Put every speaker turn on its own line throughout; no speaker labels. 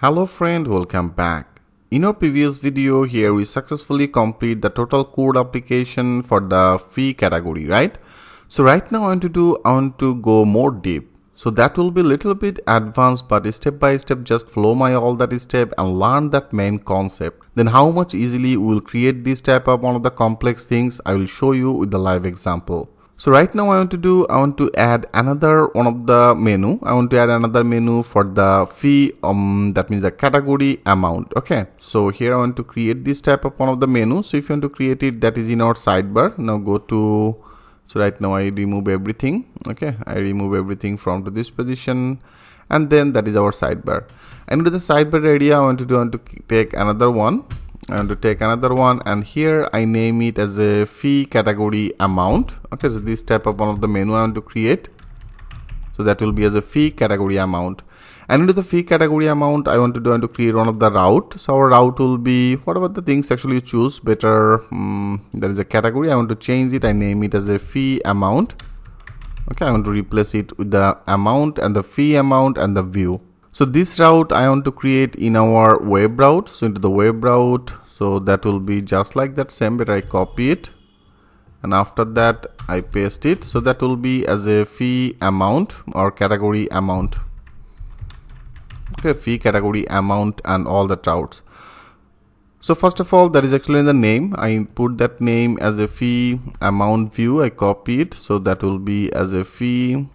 Hello friend, welcome back. In our previous video here we successfully complete the total code application for the fee category, right? So right now I want to go more deep. So that will be little bit advanced, but step by step just follow my all that step and learn that main concept. Then how much easily we will create this type of one of the complex things I will show you with the live example. So right now I want to add another one of the menu. I want to add another menu for the fee, that means the category amount. Okay, so here I want to create this type of one of the menu. So if you want to create it, that is in our sidebar. Now go to, so right now I remove everything. Okay, I remove everything from to this position, and then that is our sidebar. And to the sidebar area I want to take another one. And here I name it as a fee category amount. Okay, so this type of one of the menu I want to create, so that will be as a fee category amount. And into the fee category amount I want to create one of the route. So our route will be whatever the things actually you choose better. That is a category. I want to change it. I name it as a fee amount. Okay, I want to replace it with the amount and the fee amount and the view. So this route I want to create in our web route. So into the web route, so that will be just like that same, but I copy it, and after that I paste it. So that will be as a fee amount or category amount. Okay, fee category amount and all the routes. So first of all, that is actually in the name. I put that name as a fee amount view. I copy it, so that will be as a fee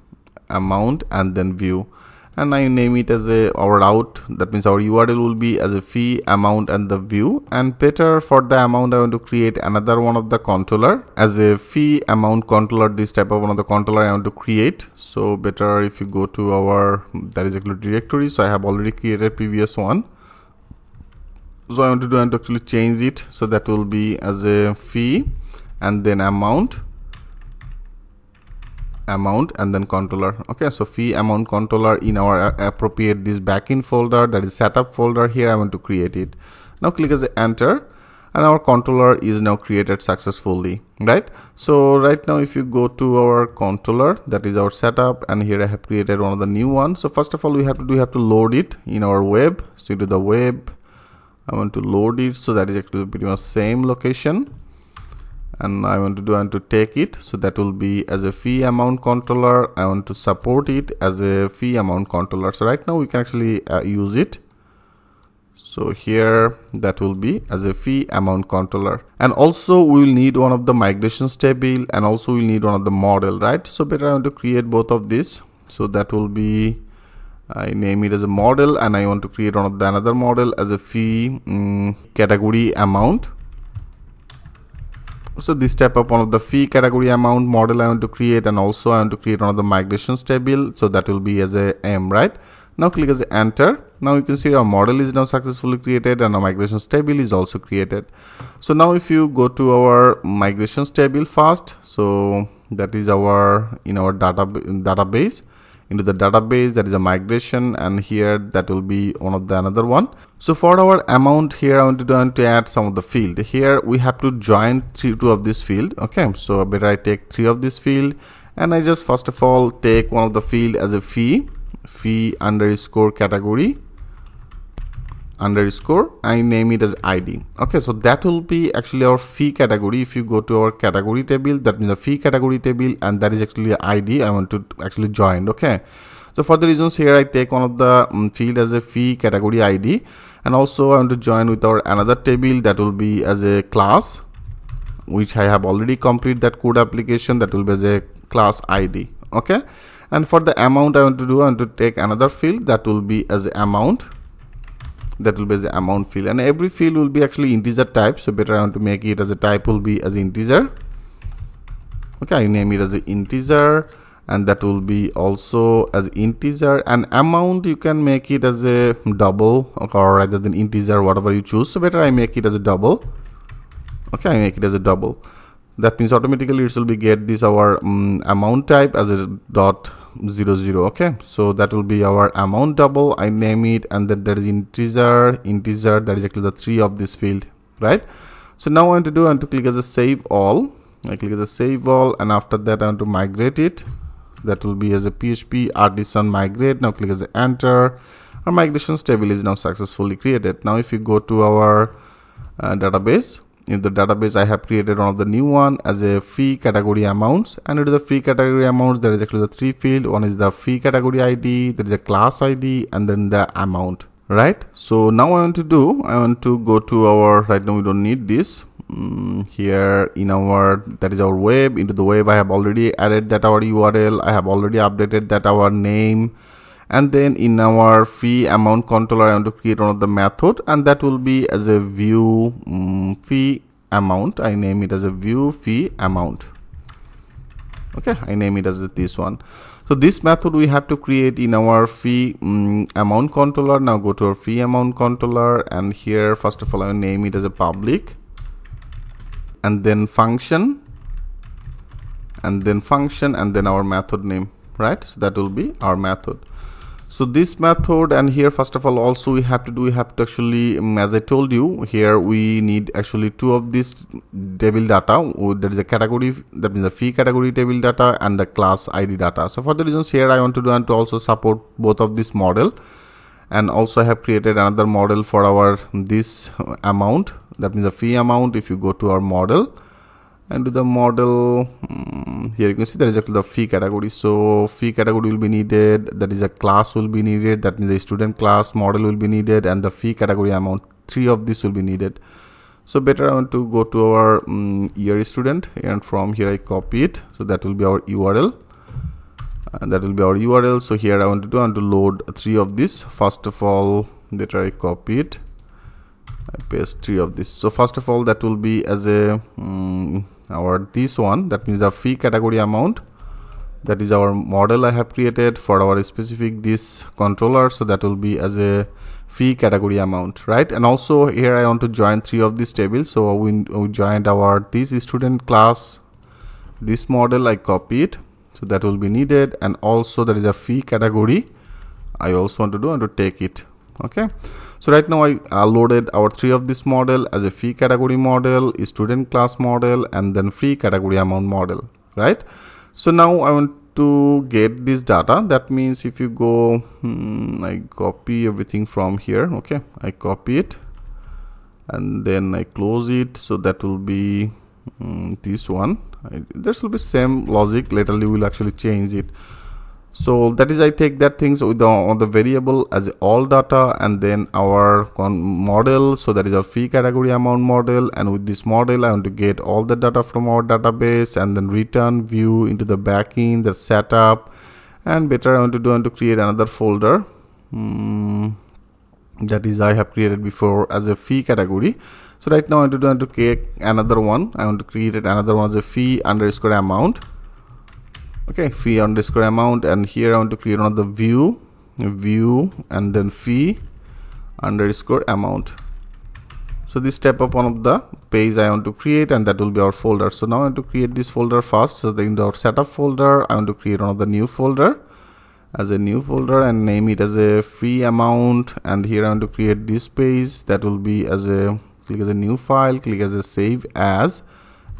amount and then view. And I name it as our route. That means our URL will be as a fee amount and the view. And better for the amount I want to create another one of the controller as a fee amount controller. This type of one of the controller I want to create. So better if you go to our that is actually directory. So I have already created previous one. So I want to actually change it. So that will be as a fee and then amount and then controller. Okay, so fee amount controller in our appropriate this backend folder, that is setup folder. Here I want to create it. Now click as a enter, and our controller is now created successfully, right? So right now if you go to our controller, that is our setup, and here I have created one of the new ones. So first of all we have to load it in our web. So to the web I want to load it, so that is actually pretty much same location. And I want to take it, so that will be as a fee amount controller. I want to support it as a fee amount controller. So right now we can actually use it. So here that will be as a fee amount controller. And also we will need one of the migrations table, and also we'll need one of the model, right? So better I want to create both of these. So that will be, I name it as a model, and I want to create one of the another model as a fee category amount. So this type of one of the fee category amount model I want to create, and also I want to create one of the migrations table. So that will be as a M, right? Now click as a enter. Now you can see our model is now successfully created, and our migrations table is also created. So now if you go to our migrations table first, so that is our in our database. Into the database, that is a migration, and here that will be one of the another one. So for our amount here I want to add some of the field. Here we have to join two of this field. Okay, so better I take 3 of this field, and I just first of all take one of the field as a fee underscore category underscore, I name it as ID. Okay, so that will be actually our fee category. If you go to our category table, that means a fee category table, and that is actually an ID I want to actually join. Okay, so for the reasons here I take one of the field as a fee category ID, and also I want to join with our another table that will be as a class, which I have already completed that code application, that will be as a class ID. Okay, and for the amount I want to take another field that will be as a amount. That will be the amount field, and every field will be actually integer type. So better I want to make it as a type will be as integer. Okay, I name it as an integer, and that will be also as integer. And amount you can make it as a double, or rather than integer, whatever you choose. So better I make it as a double. Okay, I make it as a double. That means automatically it will be get this our amount type as a dot 00. Okay, so that will be our amount double. I name it, and then there is integer, that is actually the 3 of this field, right? So now I want to click as a save all. I click as a save all, and after that I want to migrate it. That will be as a PHP artisan migrate. Now click as a enter. our migrations table is now successfully created. Now if you go to our database, in the database I have created one of the new one as a fee category amounts, and into the fee category amounts there is actually the three field. One is the fee category ID, there is a class ID, and then the amount, right? So now I want to go to our, right now we don't need this. Here in our, that is our web, into the web I have already added that our URL, I have already updated that our name, and then in our fee amount controller I want to create one of the method, and that will be as a view fee amount. I name it as a view fee amount. Okay, I name it as this one. So this method we have to create in our fee amount controller. Now go to our fee amount controller, and here first of all I will name it as a public, and then function, and then our method name, right? So that will be our method. So this method, and here first of all also we have to actually, as I told you, here we need actually two of this table data. There is a category, that means the fee category table data and the class ID data. So for the reasons here I want to do and to also support both of this model, and also I have created another model for our this amount, that means the fee amount. If you go to our model and to the model, here you can see there is actually the fee category. So fee category will be needed, that is a class will be needed, that means the student class model will be needed, and the fee category amount, three of this will be needed. So better I want to go to our year student, and from here I copy it, so that will be our URL, and that will be our URL. So here I want to load three of this. First of all, better I copy it, I paste three of this. So first of all that will be as a our this one, that means the fee category amount, that is our model I have created for our specific this controller. So that will be as a fee category amount, right? And also here I want to join three of these tables. So we joined our this student class, this model I copy it, so that will be needed, and also there is a fee category I also want to take it. Okay, so right now I loaded our three of this model as a fee category model, student class model, and then fee category amount model, right? So now I want to get this data. That means if you go, I copy everything from here. Okay, I copy it and then I close it. So that will be this one. This will be same logic. Later we will actually change it. So that is, I take that things with on the variable as all data, and then our model. So that is our fee category amount model, and with this model I want to get all the data from our database, and then return view into the backend, the setup, and better I want to create another folder. That is I have created before as a fee category. So right now I want to create another one. I want to create another one as a fee underscore amount. Okay, fee underscore amount, and here I want to create another view, and then fee underscore amount. So this step up one of the page I want to create, and that will be our folder. So now I want to create this folder first. So in our setup folder I want to create one of the new folder as a new folder and name it as a fee amount, and here I want to create this page that will be as a, click as a new file, click as a save as,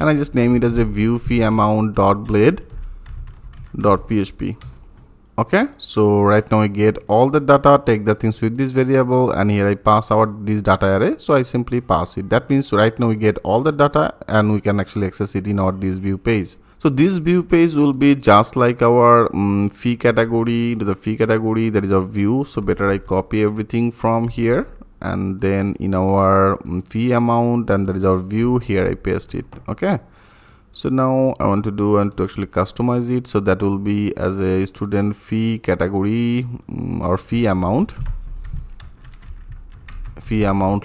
and I just name it as a view fee amount .blade.php. Okay, so right now I get all the data, take the things with this variable, and here I pass out this data array. So I simply pass it. That means right now we get all the data and we can actually access it in our this view page. So this view page will be just like our fee category. To the fee category, that is our view. So better I copy everything from here, and then in our fee amount, and that is our view, here I paste it. Okay, so now I want to actually customize it. So that will be as a student fee category or fee amount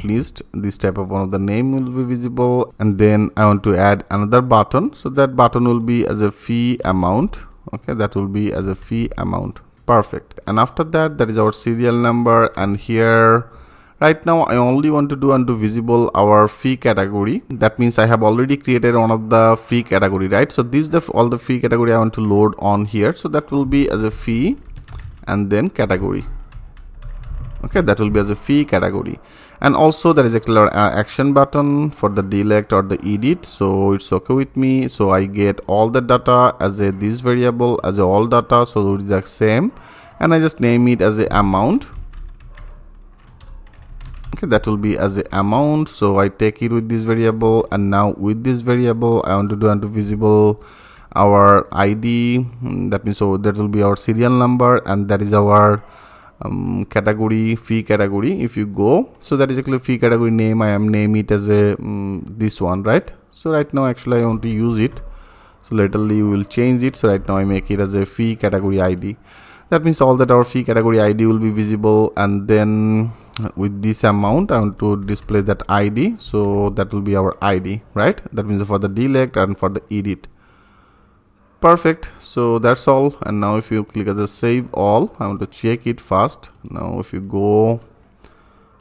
list. This type of one of the name will be visible, and then I want to add another button. So that button will be as a fee amount. Okay, that will be as a fee amount. Perfect. And after that, that is our serial number, and here right now I only want to do visible our fee category. That means I have already created one of the fee category, right? So this is all the fee category I want to load on here. So that will be as a fee and then category. Okay, that will be as a fee category. And also there is a clear action button for the delete or the edit. So it's okay with me. So I get all the data as a this variable as a all data. So it's the same, and I just name it as a amount. Okay, that will be as a amount. So I take it with this variable, and now with this variable I want to do unto visible our ID. That means, so that will be our serial number, and that is our category, fee category. If you go, so that is actually fee category name. I am name it as a this one, right? So right now actually I want to use it, so laterally we will change it. So right now I make it as a fee category ID. That means all that our fee category ID will be visible, and then with this amount I want to display that ID, so that will be our ID, right? That means for the delete and for the edit. Perfect. So that's all. And now if you click as a save all, I want to check it first. Now if you go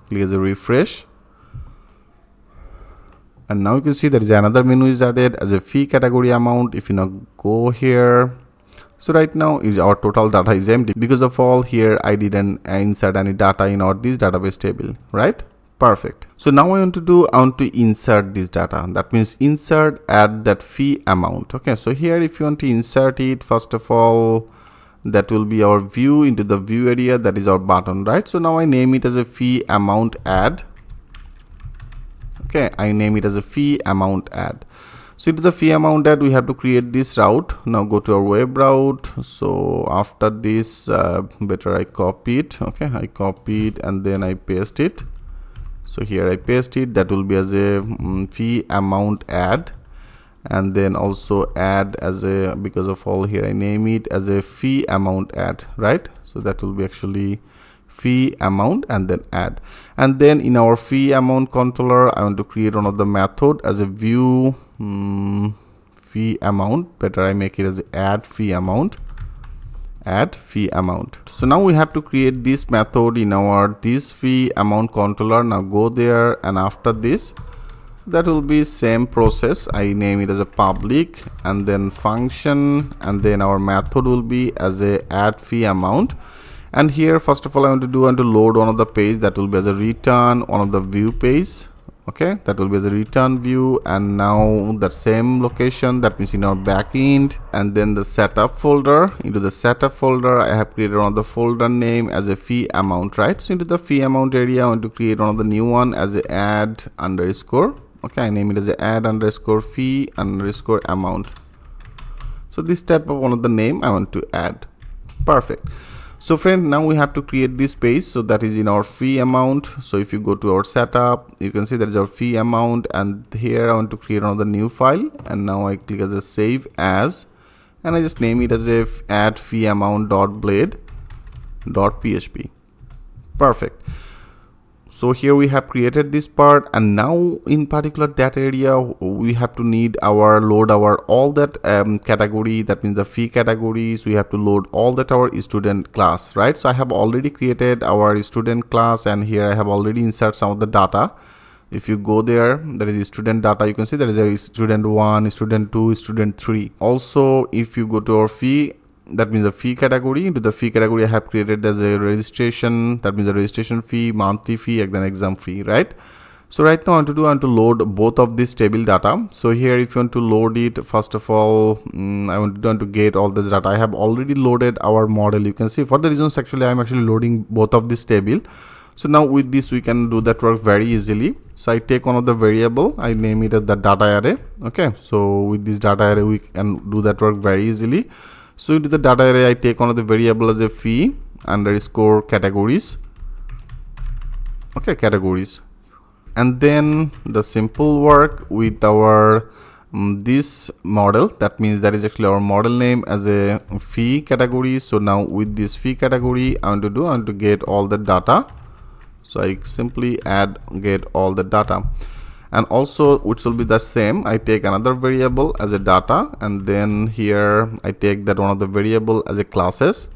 click as a refresh, and now you can see there is another menu is added as a fee category amount. If you now go here, so right now is our total data is empty because of all here I didn't insert any data in our this database table, right? Perfect. So now I want to insert this data. That means insert add that fee amount. Okay, so here if you want to insert it, first of all that will be our view into the view area, that is our button, right? So now I name it as a fee amount add. Okay, I name it as a fee amount add. So into the fee amount add we have to create this route. Now go to our web route. So after this better I copy it. Okay, I copy it and then I paste it. So here I paste it. That will be as a fee amount add, and then also add as a, because of all here I name it as a fee amount add, right? So that will be actually fee amount and then add. And then in our fee amount controller I want to create one of the method as a view fee amount. Better I make it as add fee amount. Add fee amount. So now we have to create this method in our this fee amount controller. Now go there, and after this that will be same process. I name it as a public and then function, and then our method will be as a add fee amount. And here first of all I want to load one of the page, that will be as a return one of the view page. Okay, that will be the return view, and now the same location, that means in our backend, and then the setup folder. Into the setup folder I have created one of the folder name as a fee amount, right? So into the fee amount area I want to create one of the new one as a add underscore. Okay, I name it as a add underscore fee underscore amount. So this type of one of the name I want to add. Perfect. So friend, now we have to create this page. So that is in our fee amount. So if you go to our setup, you can see that is our fee amount, and here I want to create another new file, and now I click as a save as, and I just name it as a add fee amount dot blade dot php. Perfect. So here we have created this part, and now in particular that area we have to need our load our all that category, that means the fee categories. We have to load all that our student class, right? So I have already created our student class, and here I have already inserted some of the data. If you go there, there is student data. You can see there is a student 1, student 2, student 3. Also if you go to our fee, that means the fee category, into the fee category I have created as a registration, that means the registration fee, monthly fee, and then exam fee, right? So right now I want to load both of this table data. So here if you want to load it, first of all I want to get all this data. I have already loaded our model. You can see for the reasons actually I'm actually loading both of this table. So now with this we can do that work very easily. So I take one of the variable, I name it as the data array. Okay, so with this data array we can do that work very easily. So into the data array I take one of the variable as a fee underscore categories. Okay, categories. And then the simple work with our this model, that means that is actually our model name as a fee category. So now with this fee category I want to get all the data. So I simply add get all the data, and also which will be the same, I take another variable as a data, and then here I take that one of the variable as a classes.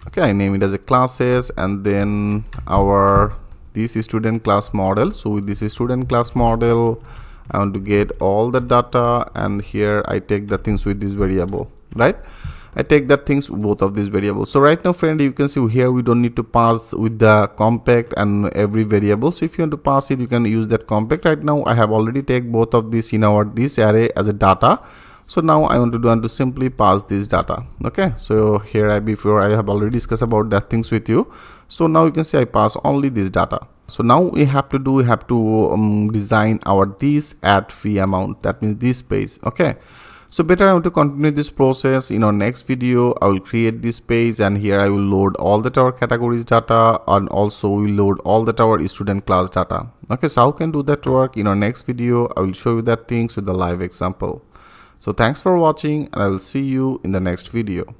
Okay, I name it as a classes, and then our this student class model. So with this student class model I want to get all the data, and here I take the things with this variable, right? I take that things both of these variables. So right now friend, you can see here we don't need to pass with the compact and every variable. So if you want to pass it, you can use that compact. Right now I have already take both of these in our this array as a data. So now I want to simply pass this data. Okay, so here before I have already discussed about that things with you. So now you can see I pass only this data. So now we have to design our this add fee amount, that means this page. Okay, so better I want to continue this process. In our next video I will create this page, and here I will load all that our categories data, and also we load all that our student class data. Okay, so how can do that work? In our next video I will show you that things with the live example. So thanks for watching, and I will see you in the next video.